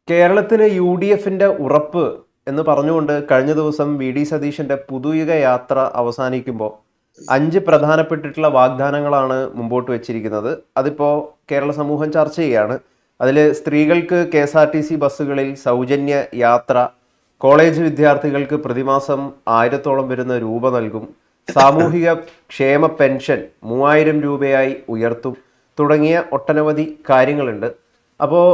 കേരളത്തിന് യു.ഡി.എഫിന്റെ ഉറപ്പ് എന്ന് പറഞ്ഞുകൊണ്ട് കഴിഞ്ഞ ദിവസം വി.ഡി. സതീശന്റെ പുതുയുഗ യാത്ര അവസാനിക്കുമ്പോൾ 5 പ്രധാനപ്പെട്ടിട്ടുള്ള വാഗ്ദാനങ്ങളാണ് മുമ്പോട്ട് വെച്ചിരിക്കുന്നത്. അതിപ്പോൾ കേരള സമൂഹം ചർച്ച ചെയ്യുകയാണ്. അതിൽ സ്ത്രീകൾക്ക് കെ.എസ്.ആർ.ടി.സി ബസ്സുകളിൽ സൗജന്യ യാത്ര, കോളേജ് വിദ്യാർത്ഥികൾക്ക് പ്രതിമാസം 1000-ഓളം വരുന്ന രൂപ നൽകും, സാമൂഹിക ക്ഷേമ പെൻഷൻ 3000 രൂപയായി ഉയർത്തും തുടങ്ങിയ ഒട്ടനവധി കാര്യങ്ങളുണ്ട്. അപ്പോൾ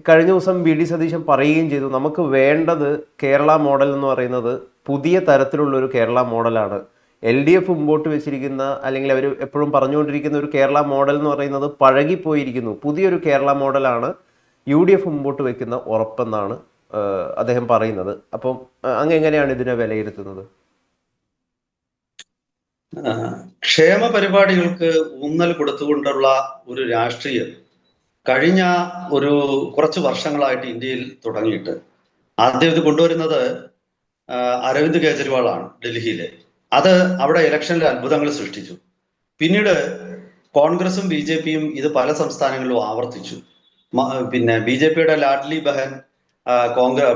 കഴിഞ്ഞ ദിവസം വി.ഡി. സതീശൻ പറയുകയും ചെയ്തു, നമുക്ക് വേണ്ടത് കേരള മോഡൽ എന്ന് പറയുന്നത് പുതിയ തരത്തിലുള്ളൊരു കേരള മോഡലാണ്. LDF മുമ്പോട്ട് വെച്ചിരിക്കുന്ന, അല്ലെങ്കിൽ അവർ എപ്പോഴും പറഞ്ഞുകൊണ്ടിരിക്കുന്ന ഒരു കേരള മോഡൽ എന്ന് പറയുന്നത് പഴകിപ്പോയിരിക്കുന്നു. പുതിയൊരു കേരള മോഡലാണ് UDF മുമ്പോട്ട് വയ്ക്കുന്ന ഉറപ്പെന്നാണ് അദ്ദേഹം പറയുന്നത്. അപ്പം അങ്ങ് എങ്ങനെയാണ് ഇതിനെ വിലയിരുത്തുന്നത്? ക്ഷേമ പരിപാടികൾക്ക് ഊന്നൽ കൊടുത്തുകൊണ്ടുള്ള ഒരു രാഷ്ട്രീയം കഴിഞ്ഞ കുറച്ച് വർഷങ്ങളായിട്ട് ഇന്ത്യയിൽ തുടങ്ങിയിട്ട് ആദ്യം ഇത് കൊണ്ടുവരുന്നത് അരവിന്ദ് കെജ്രിവാളാണ് ഡൽഹിയിലെ. അത് അവിടെ ഇലക്ഷനിൽ അത്ഭുതങ്ങൾ സൃഷ്ടിച്ചു. പിന്നീട് കോൺഗ്രസും BJPയും ഇത് പല സംസ്ഥാനങ്ങളിലും ആവർത്തിച്ചു. പിന്നെ BJPയുടെ ലാഡ്ലി ബഹൻ,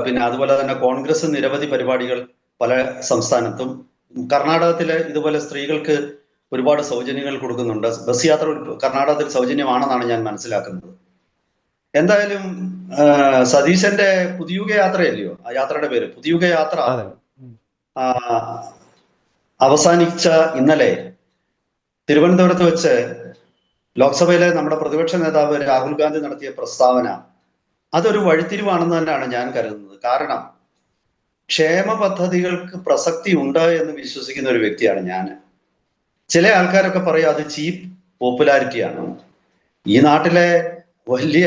പിന്നെ അതുപോലെ തന്നെ കോൺഗ്രസ് നിരവധി പരിപാടികൾ പല സംസ്ഥാനത്തും. കർണാടകത്തില് ഇതുപോലെ സ്ത്രീകൾക്ക് ഒരുപാട് സൗജന്യങ്ങൾ കൊടുക്കുന്നുണ്ട്. ബസ് യാത്ര കർണാടകത്തിൽ സൗജന്യമാണെന്നാണ് ഞാൻ മനസ്സിലാക്കുന്നത്. എന്തായാലും സതീശന്റെ പുതിയുഗ യാത്രയല്ലയോ ആ യാത്രയുടെ പേര്? പുതിയുഗ യാത്ര അവസാനിച്ച ഇന്നലെ തിരുവനന്തപുരത്ത് വെച്ച് ലോക്സഭയിലെ നമ്മുടെ പ്രതിപക്ഷ നേതാവ് രാഹുൽ ഗാന്ധി നടത്തിയ പ്രസ്താവന അതൊരു വഴിത്തിരിവാണെന്ന് തന്നെയാണ് ഞാൻ കരുതുന്നത്. കാരണം ക്ഷേമ പദ്ധതികൾക്ക് പ്രസക്തി ഉണ്ട് എന്ന് വിശ്വസിക്കുന്ന ഒരു വ്യക്തിയാണ് ഞാൻ. ചില ആൾക്കാരൊക്കെ പറയും അത് ചീപ്പ് പോപ്പുലാരിറ്റിയാണ്. ഈ നാട്ടിലെ വലിയ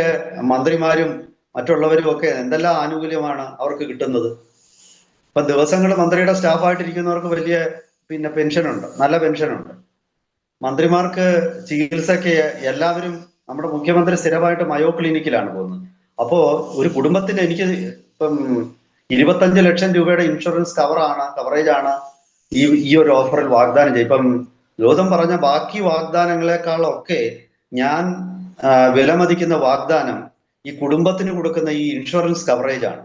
മന്ത്രിമാരും മറ്റുള്ളവരും ഒക്കെ എന്തെല്ലാം ആനുകൂല്യമാണ് അവർക്ക് കിട്ടുന്നത്. ഇപ്പൊ ദിവസങ്ങൾ മന്ത്രിയുടെ സ്റ്റാഫായിട്ടിരിക്കുന്നവർക്ക് വലിയ പെൻഷനുണ്ട്, നല്ല പെൻഷനുണ്ട്. മന്ത്രിമാർക്ക് ചികിത്സയ്ക്ക് എല്ലാവരും, നമ്മുടെ മുഖ്യമന്ത്രി സ്ഥിരമായിട്ട് മയോ ക്ലിനിക്കിലാണ് പോകുന്നത്. അപ്പോ ഒരു കുടുംബത്തിന് എനിക്ക് ഇപ്പം 25 ലക്ഷം രൂപയുടെ ഇൻഷുറൻസ് കവറേജാണ് ഈ ഒരു ഓഫറിൽ വാഗ്ദാനം ചെയ്യും. ഇപ്പം ഗൗതം പറഞ്ഞ ബാക്കി വാഗ്ദാനങ്ങളെക്കാളൊക്കെ ഞാൻ വിലമതിക്കുന്ന വാഗ്ദാനം ഈ കുടുംബത്തിന് കൊടുക്കുന്ന ഈ ഇൻഷുറൻസ് കവറേജ് ആണ്.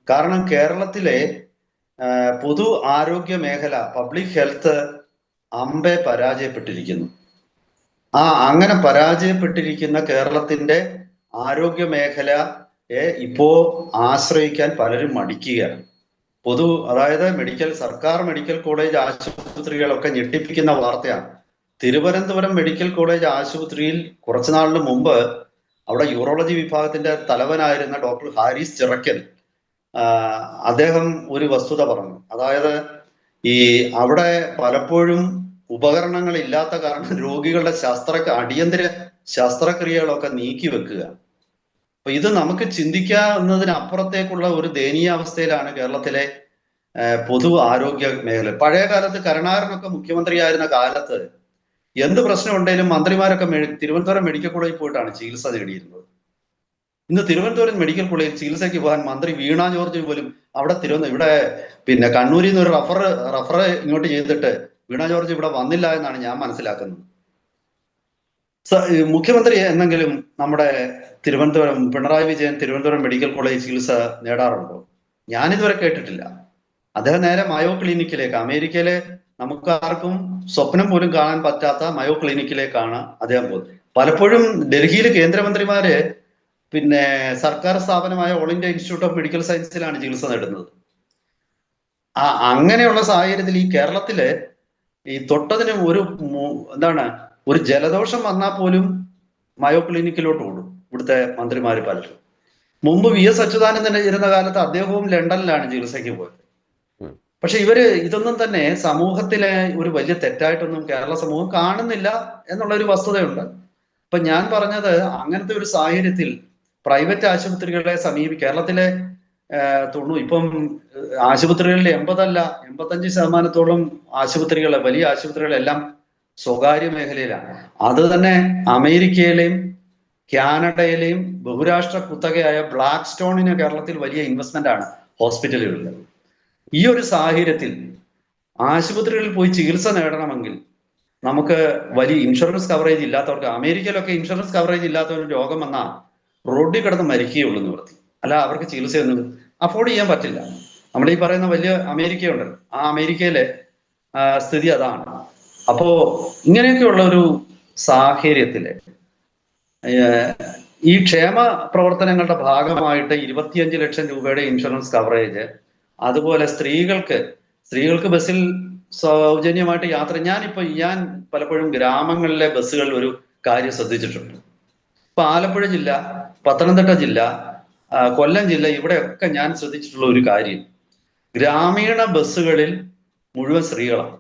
കാരണം കേരളത്തിലെ പൊതു ആരോഗ്യ മേഖല, പബ്ലിക് ഹെൽത്ത് അമ്പെ പരാജയപ്പെട്ടിരിക്കുന്നു. അങ്ങനെ പരാജയപ്പെട്ടിരിക്കുന്ന കേരളത്തിന്റെ ആരോഗ്യ മേഖലയെ ഇപ്പോ ആശ്രയിക്കാൻ പലരും മടിക്കുകയാണ്. അതായത് സർക്കാർ മെഡിക്കൽ കോളേജ് ആശുപത്രികളൊക്കെ ഞെട്ടിപ്പിക്കുന്ന വാർത്തയാണ്. തിരുവനന്തപുരം മെഡിക്കൽ കോളേജ് ആശുപത്രിയിൽ കുറച്ചു നാളിന് മുമ്പ് അവിടെ യൂറോളജി വിഭാഗത്തിന്റെ തലവനായിരുന്ന ഡോക്ടർ ഹാരിസ് ചിറക്കൽ അദ്ദേഹം ഒരു വസ്തുത പറഞ്ഞു. അതായത് അവിടെ പലപ്പോഴും ഉപകരണങ്ങൾ ഇല്ലാത്ത കാരണം രോഗികളുടെ അടിയന്തര ശസ്ത്രക്രിയകളൊക്കെ നീക്കി വെക്കുക. അപ്പൊ ഇത് നമുക്ക് ചിന്തിക്കാവുന്നതിനപ്പുറത്തേക്കുള്ള ഒരു ദയനീയാവസ്ഥയിലാണ് കേരളത്തിലെ പൊതു ആരോഗ്യ മേഖല. പഴയ കാലത്ത് കരുണാകരനൊക്കെ മുഖ്യമന്ത്രിയായിരുന്ന കാലത്ത് എന്ത് പ്രശ്നം ഉണ്ടെങ്കിലും മന്ത്രിമാരൊക്കെ തിരുവനന്തപുരം മെഡിക്കൽ കോളേജിൽ പോയിട്ടാണ് ചികിത്സ നേടിയിരുന്നത്. ഇന്ന് തിരുവനന്തപുരം മെഡിക്കൽ കോളേജിൽ ചികിത്സയ്ക്ക് പോകാൻ മന്ത്രി വീണ ജോർജ് പോലും ഇവിടെ കണ്ണൂരിൽ നിന്ന് ഒരു റഫർ ഇങ്ങോട്ട് ചെയ്തിട്ട് വീണ ജോർജ് ഇവിടെ വന്നില്ല എന്നാണ് ഞാൻ മനസ്സിലാക്കുന്നത്. മുഖ്യമന്ത്രി എന്നെങ്കിലും നമ്മുടെ പിണറായി വിജയൻ തിരുവനന്തപുരം മെഡിക്കൽ കോളേജ് ചികിത്സ നേടാറുണ്ടോ? ഞാനിതുവരെ കേട്ടിട്ടില്ല. അദ്ദേഹം നേരെ മയോ ക്ലിനിക്കിലേക്ക്, അമേരിക്കയിലെ നമുക്ക് ആർക്കും സ്വപ്നം പോലും കാണാൻ പറ്റാത്ത മയോ ക്ലിനിക്കിലേക്കാണ് അദ്ദേഹം പോകുന്നത്. പലപ്പോഴും ഡൽഹിയിൽ കേന്ദ്രമന്ത്രിമാര് സർക്കാർ സ്ഥാപനമായ all India institute of medical സയൻസിലാണ് ചികിത്സ നേടുന്നത്. അങ്ങനെയുള്ള സാഹചര്യത്തിൽ ഈ കേരളത്തില് തൊട്ടതിന് ഒരു ജലദോഷം വന്നാൽ പോലും മയോ ക്ലിനിക്കിലോട്ട് ഓടും ഇവിടുത്തെ മന്ത്രിമാര് പലരും. മുമ്പ് VS അച്യുതാനന്ദൻ ഇരുന്ന കാലത്ത് അദ്ദേഹവും ലണ്ടനിലാണ് ചികിത്സയ്ക്ക് പോയത്. പക്ഷെ ഇതൊന്നും തന്നെ സമൂഹത്തിലെ ഒരു വലിയ തെറ്റായിട്ടൊന്നും കേരള സമൂഹം കാണുന്നില്ല എന്നുള്ള ഒരു വസ്തുതയുണ്ട്. ഇപ്പൊ ഞാൻ പറഞ്ഞത്, അങ്ങനത്തെ ഒരു സാഹചര്യത്തിൽ പ്രൈവറ്റ് ആശുപത്രികളെ കേരളത്തിലെ ഇപ്പം ആശുപത്രികളിൽ 85% ആശുപത്രികളെ, വലിയ ആശുപത്രികളെല്ലാം സ്വകാര്യ മേഖലയിലാണ്. അത് തന്നെ അമേരിക്കയിലെയും കാനഡയിലെയും ബഹുരാഷ്ട്ര കുത്തകയായ ബ്ലാക്ക് സ്റ്റോണിന് കേരളത്തിൽ വലിയ ഇൻവെസ്റ്റ്മെന്റ് ആണ് ഹോസ്പിറ്റലുകളിൽ. ഈ ഒരു സാഹചര്യത്തിൽ ആശുപത്രികളിൽ പോയി ചികിത്സ നേടണമെങ്കിൽ നമുക്ക് വലിയ ഇൻഷുറൻസ് കവറേജ് ഇല്ലാത്തവർക്ക്, അമേരിക്കയിലൊക്കെ ഇൻഷുറൻസ് കവറേജ് ഇല്ലാത്തവർക്ക് രോഗം വന്നാൽ റോഡിൽ കിടന്ന് മരിക്കുകയുള്ളൂ എന്ന് നിർത്തി. അല്ല അവർക്ക് ചികിത്സയൊന്നും അഫോർഡ് ചെയ്യാൻ പറ്റില്ല. നമ്മൾ ഈ പറയുന്ന വലിയ അമേരിക്കയുണ്ട്, ആ അമേരിക്കയിലെ സ്ഥിതി അതാണ്. അപ്പോ ഇങ്ങനെയൊക്കെയുള്ള ഒരു സാഹചര്യത്തില് ഈ ക്ഷേമ പ്രവർത്തനങ്ങളുടെ ഭാഗമായിട്ട് 25 ലക്ഷം രൂപയുടെ ഇൻഷുറൻസ് കവറേജ്, അതുപോലെ സ്ത്രീകൾക്ക് ബസ്സിൽ സൗജന്യമായിട്ട് യാത്ര. ഞാൻ പലപ്പോഴും ഗ്രാമങ്ങളിലെ ബസ്സുകളിൽ ഒരു കാര്യം ശ്രദ്ധിച്ചിട്ടുണ്ട്. ഇപ്പൊ ആലപ്പുഴ ജില്ല, പത്തനംതിട്ട ജില്ല, കൊല്ലം ജില്ല, ഇവിടെയൊക്കെ ഞാൻ ശ്രദ്ധിച്ചിട്ടുള്ള ഒരു കാര്യം, ഗ്രാമീണ ബസ്സുകളിൽ മുഴുവൻ സ്ത്രീകളാണ്.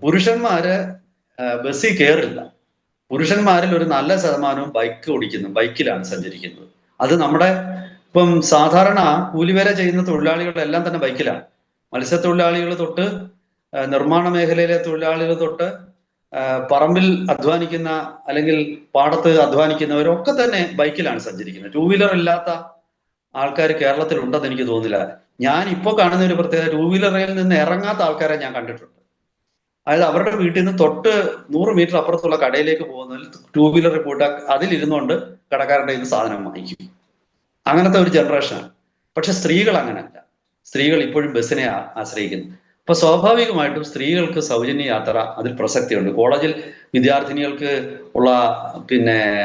പുരുഷന്മാര് ബസ്സിൽ കയറില്ല. പുരുഷന്മാരിൽ ഒരു നല്ല ശതമാനവും ബൈക്കിലാണ് സഞ്ചരിക്കുന്നത്. അത് നമ്മുടെ ഇപ്പം സാധാരണ കൂലിവേല ചെയ്യുന്ന തൊഴിലാളികളെല്ലാം തന്നെ ബൈക്കിലാണ്. മത്സ്യത്തൊഴിലാളികൾ തൊട്ട് നിർമ്മാണ മേഖലയിലെ തൊഴിലാളികൾ തൊട്ട് പറമ്പിൽ അധ്വാനിക്കുന്ന അല്ലെങ്കിൽ പാടത്ത് അധ്വാനിക്കുന്നവരൊക്കെ തന്നെ ബൈക്കിലാണ് സഞ്ചരിക്കുന്നത്. ടൂ വീലർ ഇല്ലാത്ത ആൾക്കാർ കേരളത്തിൽ ഉണ്ടെന്ന് എനിക്ക് തോന്നുന്നില്ല. ഞാൻ ഇപ്പോൾ കാണുന്ന ഒരു പ്രത്യേകത, ടൂ വീലറിൽ നിന്ന് ഇറങ്ങാത്ത ആൾക്കാരെ ഞാൻ കണ്ടിട്ടുണ്ട്. അതായത് അവരുടെ വീട്ടിൽ നിന്ന് തൊട്ട് 100 മീറ്റർ അപ്പുറത്തുള്ള കടയിലേക്ക് പോകുന്നതിൽ ടൂ വീലറിൽ പോയിട്ട് അതിലിരുന്നുകൊണ്ട് കടക്കാരുടെ കയ്യിൽ നിന്ന് സാധനം വാങ്ങിക്കും. അങ്ങനത്തെ ഒരു ജനറേഷനാണ്. പക്ഷെ സ്ത്രീകൾ അങ്ങനെയല്ല. സ്ത്രീകൾ ഇപ്പോഴും ബസ്സിനെ ആശ്രയിക്കുന്നു. അപ്പൊ സ്വാഭാവികമായിട്ടും സ്ത്രീകൾക്ക് സൗജന്യ യാത്ര അതിൽ പ്രസക്തിയുണ്ട്. കോളേജിൽ വിദ്യാർത്ഥിനികൾക്ക് ഉള്ള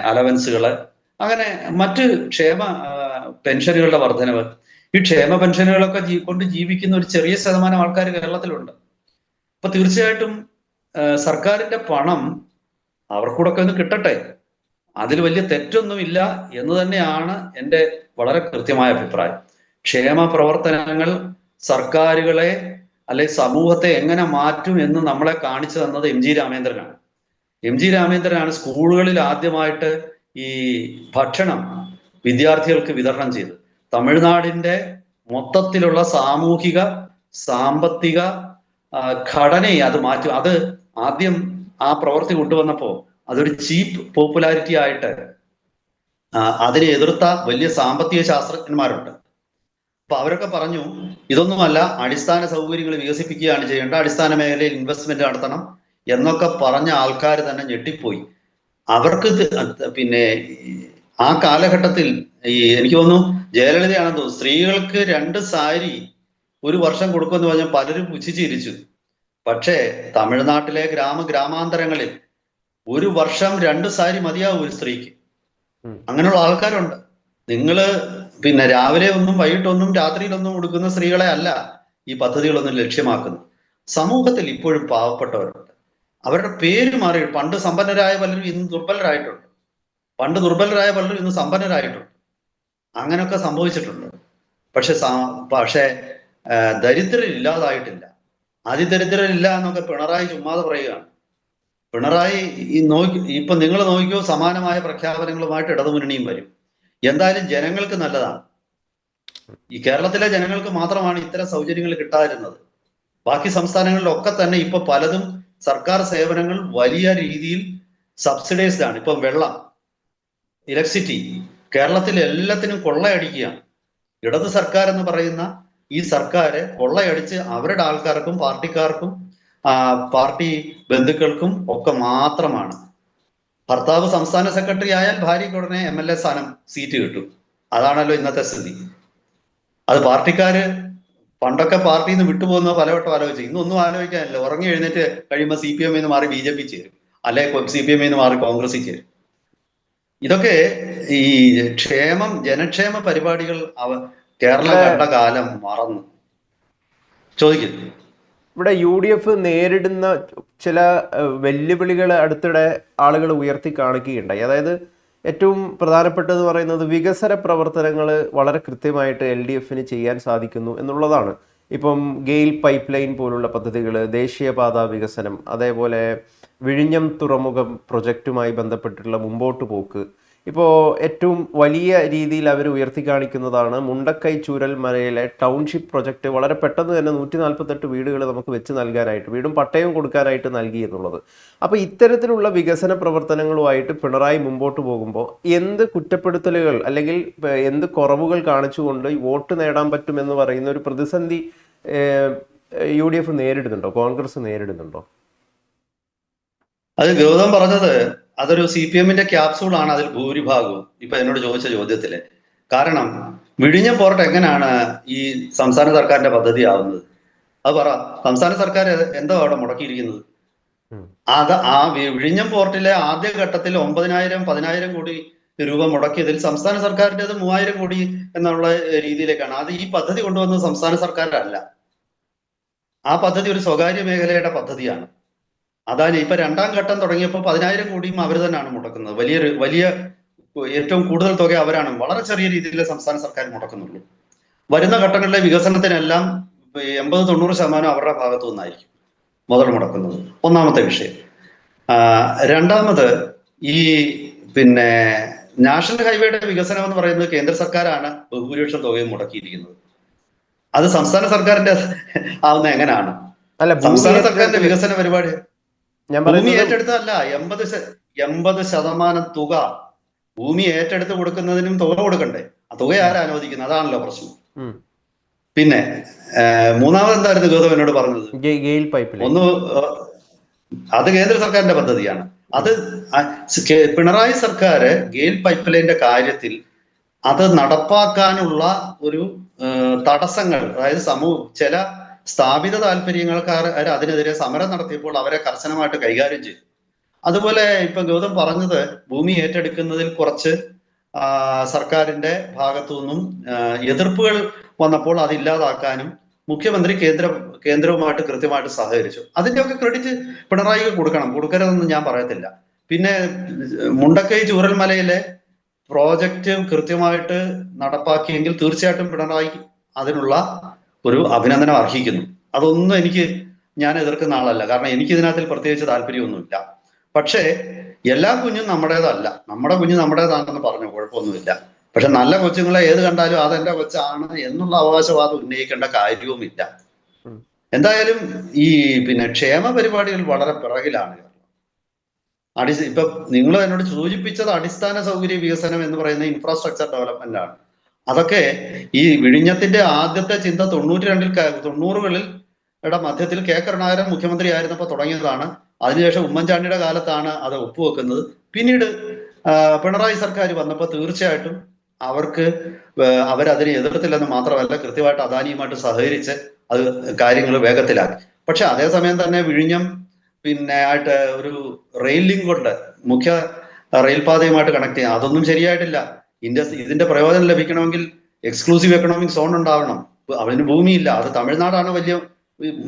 അലവൻസുകള്, അങ്ങനെ മറ്റ് ക്ഷേമ പെൻഷനുകളുടെ വർധനവ്, ഈ ക്ഷേമ പെൻഷനുകളൊക്കെ കൊണ്ട് ജീവിക്കുന്ന ഒരു ചെറിയ ശതമാനം ആൾക്കാർ കേരളത്തിലുണ്ട്. അപ്പൊ തീർച്ചയായിട്ടും സർക്കാരിന്റെ പണം അവർക്കൂടൊക്കെ ഒന്ന് കിട്ടട്ടെ, അതിൽ വലിയ തെറ്റൊന്നുമില്ല എന്ന് തന്നെയാണ് എൻ്റെ വളരെ കൃത്യമായ അഭിപ്രായം. ക്ഷേമ പ്രവർത്തനങ്ങൾ സർക്കാരുകളെ അല്ലെ സമൂഹത്തെ എങ്ങനെ മാറ്റും എന്ന് നമ്മളെ കാണിച്ചു തന്നത് എം ജി രാമേന്ദ്രനാണ്. എം ജി രാമേന്ദ്രനാണ് സ്കൂളുകളിൽ ആദ്യമായിട്ട് ഈ ഭക്ഷണം വിദ്യാർത്ഥികൾക്ക് വിതരണം ചെയ്തത്. തമിഴ്നാടിന്റെ മൊത്തത്തിലുള്ള സാമൂഹിക സാമ്പത്തിക ഘടനയെ അത് മാറ്റും. അത് ആദ്യം ആ പ്രവൃത്തി കൊണ്ടുവന്നപ്പോ അതൊരു ചീപ്പ് പോപ്പുലാരിറ്റി ആയിട്ട് അതിനെ എതിർത്ത വലിയ സാമ്പത്തിക ശാസ്ത്രജ്ഞന്മാരുണ്ട്. അപ്പൊ അവരൊക്കെ പറഞ്ഞു, ഇതൊന്നുമല്ല, അടിസ്ഥാന സൗകര്യങ്ങൾ വികസിപ്പിക്കുകയാണ് ചെയ്യേണ്ടത്, അടിസ്ഥാന മേഖലയിൽ ഇൻവെസ്റ്റ്മെന്റ് നടത്തണം എന്നൊക്കെ പറഞ്ഞ ആൾക്കാർ തന്നെ ഞെട്ടിപ്പോയി. അവർക്ക് ആ കാലഘട്ടത്തിൽ എനിക്ക് തോന്നുന്നു ജയലളിതയാണെന്ന് തോന്നുന്നു, സ്ത്രീകൾക്ക് 2 സാരി ഒരു വർഷം കൊടുക്കുമെന്ന് പറഞ്ഞാൽ പലരും പുച്ഛിച്ചിരിച്ചു. പക്ഷേ തമിഴ്നാട്ടിലെ ഗ്രാമാന്തരങ്ങളിൽ ഒരു വർഷം 2 സാരി മതിയാവും ഒരു സ്ത്രീക്ക്. അങ്ങനെയുള്ള ആൾക്കാരുണ്ട്. നിങ്ങള് രാവിലെ ഒന്നും വൈകിട്ടൊന്നും രാത്രിയിലൊന്നും ഉടുക്കുന്ന സ്ത്രീകളെ അല്ല ഈ പദ്ധതികളൊന്നും ലക്ഷ്യമാക്കുന്നത്. സമൂഹത്തിൽ ഇപ്പോഴും പാവപ്പെട്ടവരുണ്ട്. അവരുടെ പേര് മാറി. പണ്ട് സമ്പന്നരായ പലരും ഇന്ന് ദുർബലരായിട്ടുണ്ട്. പണ്ട് ദുർബലരായ പലരും ഇന്ന് സമ്പന്നരായിട്ടുണ്ട്. അങ്ങനെയൊക്കെ സംഭവിച്ചിട്ടുണ്ട്. പക്ഷേ ദരിദ്രരില്ലാതായിട്ടില്ല. അതിദരിദ്രരില്ല എന്നൊക്കെ പിണറായി ചുമ്മാതെ പറയുകയാണ്. പിണറായി ഇപ്പൊ നിങ്ങൾ നോക്കിയോ, സമാനമായ പ്രഖ്യാപനങ്ങളുമായിട്ട് ഇടതുമുന്നണിയും വരും. എന്തായാലും ജനങ്ങൾക്ക് നല്ലതാണ്. ഈ കേരളത്തിലെ ജനങ്ങൾക്ക് മാത്രമാണ് ഇത്തരം സൗകര്യങ്ങൾ കിട്ടാതിരുന്നത്. ബാക്കി സംസ്ഥാനങ്ങളിലൊക്കെ തന്നെ ഇപ്പൊ പലതും സർക്കാർ സേവനങ്ങൾ വലിയ രീതിയിൽ സബ്സിഡൈസ്ഡ് ആണ്. ഇപ്പം വെള്ളം, ഇലക്ട്രിസിറ്റി, കേരളത്തിൽ എല്ലാത്തിനും കൊള്ളയടിക്കുകയാണ്. ഇടത് സർക്കാർ എന്ന് പറയുന്ന ഈ സർക്കാർ കൊള്ളയടിച്ച് അവരുടെ ആൾക്കാർക്കും പാർട്ടിക്കാർക്കും പാർട്ടി ബന്ധുക്കൾക്കും ഒക്കെ മാത്രമാണ്. ഭർത്താവ് സംസ്ഥാന സെക്രട്ടറി ആയാൽ ഭാര്യയ്ക്ക് ഉടനെ MLA സ്ഥാനം, സീറ്റ് കിട്ടും. അതാണല്ലോ ഇന്നത്തെ സ്ഥിതി. അത് പാർട്ടിക്കാര് പണ്ടൊക്കെ പാർട്ടിയിൽ നിന്ന് വിട്ടുപോകുന്ന പലവട്ടം ആലോചിച്ചു. ഇന്നൊന്നും ആലോചിക്കാനില്ല. ഉറങ്ങി എഴുന്നേറ്റ് കഴിയുമ്പോൾ CPM നിന്ന് മാറി BJP ചേരും, അല്ലെ CPM നിന്ന് മാറി കോൺഗ്രസിൽ ചേരും. ഇതൊക്കെ ഈ ജനക്ഷേമ പരിപാടികൾ കേരളം കണ്ട കാലം മറന്നു. ചോദിക്കുന്നു, ഇവിടെ UDF നേരിടുന്ന ചില വെല്ലുവിളികൾ അടുത്തിടെ ആളുകൾ ഉയർത്തി കാണിക്കുകയുണ്ടായി. അതായത് ഏറ്റവും പ്രധാനപ്പെട്ടത് പറയുന്നത് വികസന പ്രവർത്തനങ്ങൾ വളരെ കൃത്യമായിട്ട് LDFന് ചെയ്യാൻ സാധിക്കുന്നു എന്നുള്ളതാണ്. ഇപ്പം ഗെയിൽ പൈപ്പ് ലൈൻ പോലുള്ള പദ്ധതികൾ, ദേശീയപാത വികസനം, അതേപോലെ വിഴിഞ്ഞം തുറമുഖം പ്രൊജക്റ്റുമായി ബന്ധപ്പെട്ടിട്ടുള്ള മുമ്പോട്ട് പോക്ക്. ഇപ്പോൾ ഏറ്റവും വലിയ രീതിയിൽ അവർ ഉയർത്തി കാണിക്കുന്നതാണ് മുണ്ടക്കൈ ചൂരൽമലയിലെ ടൗൺഷിപ്പ് പ്രൊജക്റ്റ്. വളരെ പെട്ടെന്ന് തന്നെ 148 വീടുകൾ നമുക്ക് വെച്ച് നൽകാനായിട്ട്, വീടും പട്ടയവും കൊടുക്കാനായിട്ട് നൽകി എന്നുള്ളത്. അപ്പോൾ ഇത്തരത്തിലുള്ള വികസന പ്രവർത്തനങ്ങളുമായിട്ട് പിണറായി മുമ്പോട്ട് പോകുമ്പോൾ എന്ത് കുറ്റപ്പെടുത്തലുകൾ അല്ലെങ്കിൽ എന്ത് കുറവുകൾ കാണിച്ചുകൊണ്ട് വോട്ട് നേടാൻ പറ്റുമെന്ന് പറയുന്ന ഒരു പ്രതിസന്ധി UDF നേരിടുന്നുണ്ടോ, കോൺഗ്രസ് നേരിടുന്നുണ്ടോ? അത് ഗൗതം പറഞ്ഞത് അതൊരു CPM-ന്റെ ക്യാപ്സൂളാണ് അതിൽ ഭൂരിഭാഗവും. ഇപ്പൊ എന്നോട് ചോദിച്ച ചോദ്യത്തില്, കാരണം വിഴിഞ്ഞം പോർട്ട് എങ്ങനെയാണ് ഈ സംസ്ഥാന സർക്കാരിന്റെ പദ്ധതി ആവുന്നത്? അത് പറ. സംസ്ഥാന സർക്കാർ എന്തോ അവിടെ മുടക്കിയിരിക്കുന്നത്? വിഴിഞ്ഞം പോർട്ടിലെ ആദ്യ ഘട്ടത്തിൽ 10,000 കോടി രൂപ മുടക്കിയതിൽ സംസ്ഥാന സർക്കാരിൻ്റെത് 3,000 കോടി എന്നുള്ള രീതിയിലേക്കാണ്. അത് ഈ പദ്ധതി കൊണ്ടുവന്നത് സംസ്ഥാന സർക്കാരല്ല. ആ പദ്ധതി ഒരു സ്വകാര്യ മേഖലയുടെ പദ്ധതിയാണ്. അതാണ് ഇപ്പൊ രണ്ടാം ഘട്ടം തുടങ്ങിയപ്പോൾ 10,000 കോടിയും അവർ തന്നെയാണ് മുടക്കുന്നത്. വലിയ ഏറ്റവും കൂടുതൽ തുക അവരാണ്. വളരെ ചെറിയ രീതിയിൽ സംസ്ഥാന സർക്കാർ മുടക്കുന്നുള്ളൂ. വരുന്ന ഘട്ടങ്ങളിലെ വികസനത്തിനെല്ലാം 80-90% അവരുടെ ഭാഗത്തു നിന്നായിരിക്കും മുതൽ മുടക്കുന്നത്. ഒന്നാമത്തെ വിഷയം. രണ്ടാമത്, ഈ പിന്നെ നാഷണൽ ഹൈവേയുടെ വികസനം എന്ന് പറയുന്നത് കേന്ദ്ര സർക്കാരാണ് ബഹുഭൂരിപക്ഷം തുകയും മുടക്കിയിരിക്കുന്നത്. അത് സംസ്ഥാന സർക്കാരിന്റെ ആവുന്ന എങ്ങനെയാണ്? സംസ്ഥാന സർക്കാരിന്റെ വികസന പരിപാടി ഭൂമി ഏറ്റെടുത്തതല്ല. 80% തുക ഭൂമി ഏറ്റെടുത്ത് കൊടുക്കുന്നതിനും തുക കൊടുക്കണ്ടേ? ആ തുക ആരാ അനുവദിക്കുന്നത്? അതാണല്ലോ പ്രശ്നം. പിന്നെ മൂന്നാമത് എന്തായിരുന്നു ഗൗതം എന്നോട് പറഞ്ഞത്? ഒന്ന്, അത് കേന്ദ്ര സർക്കാരിന്റെ പദ്ധതിയാണ്. അത് പിണറായി സർക്കാർ ഗെയിൽ പൈപ്പ് ലൈനിന്റെ കാര്യത്തിൽ അത് നടപ്പാക്കാനുള്ള ഒരു തടസ്സങ്ങൾ, അതായത് ചില സ്ഥാപിത താല്പര്യങ്ങൾക്കാർ അതിനെതിരെ സമരം നടത്തിയപ്പോൾ അവരെ കർശനമായിട്ട് കൈകാര്യം ചെയ്തു. അതുപോലെ ഇപ്പൊ ഗൗതം പറഞ്ഞത് ഭൂമി ഏറ്റെടുക്കുന്നതിൽ കുറച്ച് സർക്കാരിന്റെ ഭാഗത്തു നിന്നും എതിർപ്പുകൾ വന്നപ്പോൾ അത് ഇല്ലാതാക്കാനും മുഖ്യമന്ത്രി കേന്ദ്രവുമായിട്ട് കൃത്യമായിട്ട് സഹകരിച്ചു. അതിന്റെയൊക്കെ ക്രെഡിറ്റ് പിണറായിക്ക് കൊടുക്കരുതെന്ന് ഞാൻ പറയത്തില്ല. പിന്നെ മുണ്ടക്കൈ ചൂരൽമലയിലെ പ്രോജക്റ്റ് കൃത്യമായിട്ട് നടപ്പാക്കിയെങ്കിൽ തീർച്ചയായിട്ടും പിണറായി അതിനുള്ള ഒരു അഭിനന്ദനം അർഹിക്കുന്നു. അതൊന്നും ഞാൻ എതിർക്കുന്ന ആളല്ല. കാരണം എനിക്ക് ഇതിനകത്തിൽ പ്രത്യേകിച്ച് താല്പര്യമൊന്നുമില്ല. പക്ഷേ എല്ലാ കുഞ്ഞും നമ്മുടേതല്ല. നമ്മുടെ കുഞ്ഞ് നമ്മുടേതാണെന്ന് പറഞ്ഞു, കുഴപ്പമൊന്നുമില്ല. പക്ഷെ നല്ല കൊച്ചുങ്ങളെ ഏത് കണ്ടാലും അതെന്റെ കൊച്ചാണ് എന്നുള്ള അവകാശവാദം ഉന്നയിക്കേണ്ട കാര്യവുമില്ല. എന്തായാലും ഈ ക്ഷേമ പരിപാടികൾ വളരെ പിറകിലാണ്. ഇപ്പൊ നിങ്ങൾ എന്നോട് സൂചിപ്പിച്ചത് അടിസ്ഥാന സൗകര്യ വികസനം എന്ന് പറയുന്ന ഇൻഫ്രാസ്ട്രക്ചർ ഡെവലപ്മെന്റ് ആണ്. അതൊക്കെ ഈ വിഴിഞ്ഞത്തിന്റെ ആദ്യത്തെ ചിന്ത 90-കളിൽ മധ്യത്തിൽ കെ കരുണാകരൻ മുഖ്യമന്ത്രി ആയിരുന്നപ്പോൾ തുടങ്ങിയതാണ്. അതിനുശേഷം ഉമ്മൻചാണ്ടിയുടെ കാലത്താണ് അത് ഒപ്പുവെക്കുന്നത്. പിന്നീട് പിണറായി സർക്കാർ വന്നപ്പോൾ തീർച്ചയായിട്ടും അവരതിനെ എതിർത്തില്ലെന്ന് മാത്രമല്ല, കൃത്യമായിട്ട് അദാനിയുമായിട്ട് സഹകരിച്ച് അത് കാര്യങ്ങൾ വേഗത്തിലാക്കി. പക്ഷെ അതേസമയം തന്നെ വിഴിഞ്ഞം ആയിട്ട് ഒരു റെയിൽ ലിങ്ക് കൊണ്ട് മുഖ്യ റെയിൽപാതയുമായിട്ട് കണക്ട് ചെയ്യാം. അതൊന്നും ശരിയായിട്ടില്ല. ഇതിന്റെ പ്രയോജനം ലഭിക്കണമെങ്കിൽ എക്സ്ക്ലൂസീവ് എക്കണോമിക് സോൺ ഉണ്ടാവണം. അതിന് ഭൂമിയില്ല. അത് തമിഴ്നാടാണ് വലിയ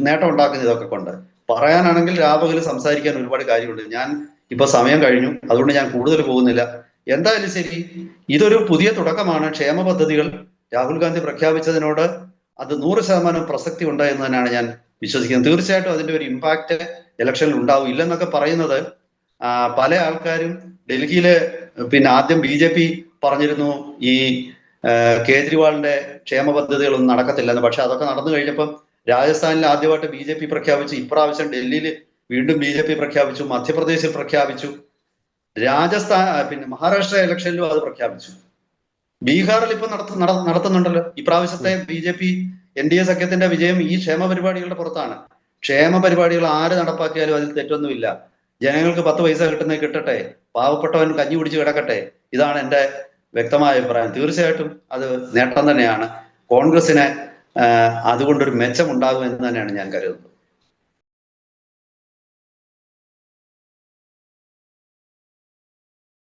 നേട്ടം ഉണ്ടാക്കുന്നത് ഇതൊക്കെ കൊണ്ട്. പറയാനാണെങ്കിൽ രാപകൽ സംസാരിക്കാൻ ഒരുപാട് കാര്യമുണ്ട്. ഞാൻ ഇപ്പൊ സമയം കഴിഞ്ഞു, അതുകൊണ്ട് ഞാൻ കൂടുതൽ പോകുന്നില്ല. എന്തായാലും ശരി, ഇതൊരു പുതിയ തുടക്കമാണ്. ക്ഷേമ പദ്ധതികൾ രാഹുൽ ഗാന്ധി പ്രഖ്യാപിച്ചതിനോട് അത് 100% പ്രസക്തി ഉണ്ട് എന്ന് തന്നെയാണ് ഞാൻ വിശ്വസിക്കുന്നത്. തീർച്ചയായിട്ടും അതിന്റെ ഒരു ഇമ്പാക്ട് ഇലക്ഷനിൽ ഉണ്ടാവും. ഇല്ലെന്നൊക്കെ പറയുന്നത് പല ആൾക്കാരും ഡൽഹിയില് ആദ്യം BJP പറഞ്ഞിരുന്നു ഈ കേജ്രിവാളിന്റെ ക്ഷേമ പദ്ധതികളൊന്നും നടക്കത്തില്ലെന്ന്. പക്ഷെ അതൊക്കെ നടന്നു കഴിഞ്ഞപ്പം രാജസ്ഥാനിൽ ആദ്യമായിട്ട് BJP പ്രഖ്യാപിച്ചു. ഇപ്രാവശ്യം ഡൽഹിയിൽ വീണ്ടും BJP പ്രഖ്യാപിച്ചു. മധ്യപ്രദേശിൽ പ്രഖ്യാപിച്ചു. മഹാരാഷ്ട്ര ഇലക്ഷനിലും അത് പ്രഖ്യാപിച്ചു. ബീഹാറിൽ ഇപ്പൊ നടത്തുന്നുണ്ടല്ലോ. ഇപ്രാവശ്യത്തെ BJP NDA സഖ്യത്തിന്റെ വിജയം ഈ ക്ഷേമ പരിപാടികളുടെ പുറത്താണ്. ക്ഷേമ പരിപാടികൾ ആര് നടപ്പാക്കിയാലും അതിൽ തെറ്റൊന്നുമില്ല. ജനങ്ങൾക്ക് 10 പൈസ കിട്ടട്ടെ, പാവപ്പെട്ടവൻ കഞ്ഞി കുടിച്ച് കിടക്കട്ടെ. ഇതാണ് എൻ്റെ വ്യക്തമായ അഭിപ്രായം. തീർച്ചയായിട്ടും അത് നേട്ടം തന്നെയാണ്. കോൺഗ്രസിന് അതുകൊണ്ടൊരു മെച്ചമുണ്ടാകും എന്ന് തന്നെയാണ് ഞാൻ കരുതുന്നത്.